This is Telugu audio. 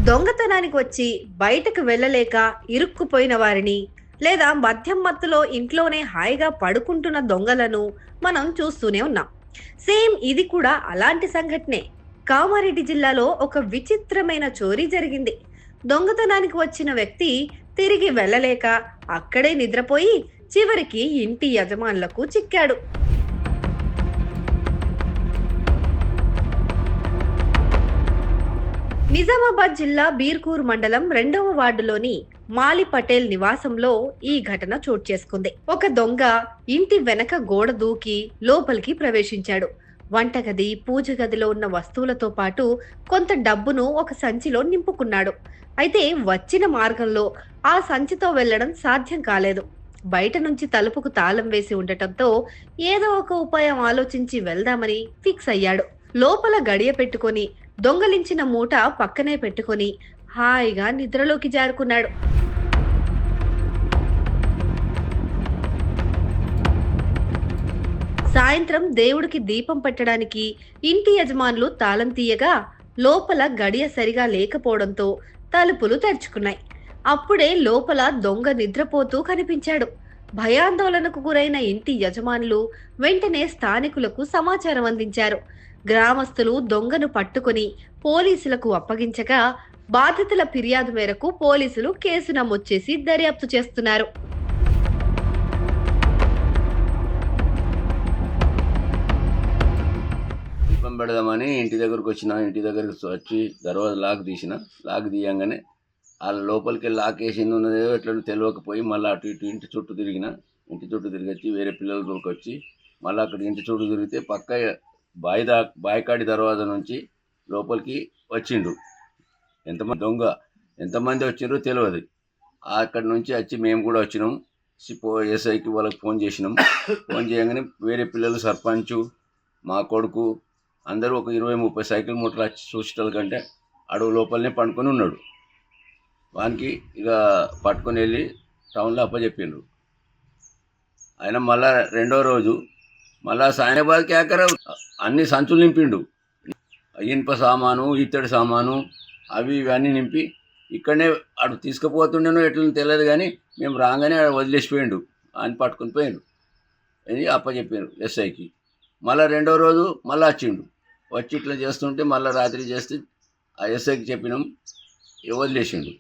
దొంగతనానికి వచ్చి బయటకు వెళ్ళలేక ఇరుక్కుపోయిన వారిని లేదా మద్యం మత్తులో ఇంట్లోనే హాయిగా పడుకుంటున్న దొంగలను మనం చూస్తూనే ఉన్నాం. సేమ్ ఇది కూడా అలాంటి సంఘటనే. కామారెడ్డి జిల్లాలో ఒక విచిత్రమైన చోరీ జరిగింది. దొంగతనానికి వచ్చిన వ్యక్తి తిరిగి వెళ్ళలేక అక్కడే నిద్రపోయి చివరికి ఇంటి యజమానులకు చిక్కాడు. నిజామాబాద్ జిల్లా బీర్కూర్ మండలం 2వ వార్డులోని మాలి పటేల్ నివాసంలో ఈ ఘటన చోటు చేసుకుంది. ఒక దొంగ ఇంటి వెనక గోడ దూకి లోపలికి ప్రవేశించాడు. వంటగది, పూజ గదిలో ఉన్న వస్తువులతో పాటు కొంత డబ్బును ఒక సంచిలో నింపుకున్నాడు. అయితే వచ్చిన మార్గంలో ఆ సంచితో వెళ్లడం సాధ్యం కాలేదు. బయట నుంచి తలుపుకు తాళం వేసి ఉండటంతో ఏదో ఒక ఉపాయం ఆలోచించి వెళ్దామని ఫిక్స్ అయ్యాడు. లోపల గడియ పెట్టుకొని దొంగలించిన మూట పక్కనే పెట్టుకొని హాయిగా నిద్రలోకి జారుకున్నాడు. సాయంత్రం దేవుడికి దీపం పెట్టడానికి ఇంటి యజమానులు తాళం తీయగా లోపల గడియ సరిగా లేకపోవడంతో తలుపులు తెరుచుకున్నాయి. అప్పుడే లోపల దొంగ నిద్రపోతూ కనిపించాడు. భయాందోళనకు గురైన ఇంటి యజమానులు వెంటనే స్థానికులకు సమాచారం అందించారు. గ్రామస్తులు దొంగను పట్టుకుని పోలీసులకు అప్పగించగా బాధితుల ఫిర్యాదు మేరకు పోలీసులు కేసు నమోదు చేసి దర్యాప్తు చేస్తున్నారు. దీపం పెడదామని ఇంటి దగ్గరకు వచ్చి దర్వాజా లాక్ తీయంగానే వాళ్ళ లోపలికి లాక్ వేసి ఉన్నదేదో ఎట్లా తెలియకపోయి మళ్ళీ అటు ఇటు ఇంటి చుట్టూ తిరిగి వచ్చి వేరే పిల్లల దొరికొచ్చి మళ్ళీ అక్కడ ఇంటి చుట్టూ తిరిగితే పక్క బాయికాడి దర్వాజా నుంచి లోపలికి వచ్చిండు. ఎంతమంది వచ్చిండ్రో తెలియదు. అక్కడి నుంచి వచ్చి మేము కూడా వచ్చినాం. ఎస్ఐకి వాళ్ళకి ఫోన్ చేయగానే వేరే పిల్లలు, సర్పంచు, మా కొడుకు అందరూ ఒక 20-30 సైకిల్ మూటలు వచ్చి చూసేటోళ్ళ కంటే అడవు లోపలనే పండుకొని ఉన్నాడు. వానికి ఇక పట్టుకొని వెళ్ళి టౌన్లో అప్పచెప్పిండ్రు. ఆయన మళ్ళా రెండో రోజు మళ్ళా సాయనాబాద్కి అన్ని సంచులు నింపిండు. ఇనుప సామాను, ఇత్తడి సామాను, అవి ఇవన్నీ నింపి ఇక్కడనే అటు తీసుకుపోతుండేనో ఎట్లా తెలియదు కానీ మేము రాగానే వదిలేసిపోయిండు. ఆయన పట్టుకుని పోయిండు అని అప్పచెప్పారు ఎస్ఐకి. మళ్ళీ రెండో రోజు మళ్ళీ వచ్చి ఇట్లా చేస్తుంటే మళ్ళీ రాత్రి చేస్తే ఆ ఎస్ఐకి చెప్పినాం, వదిలేసిండు.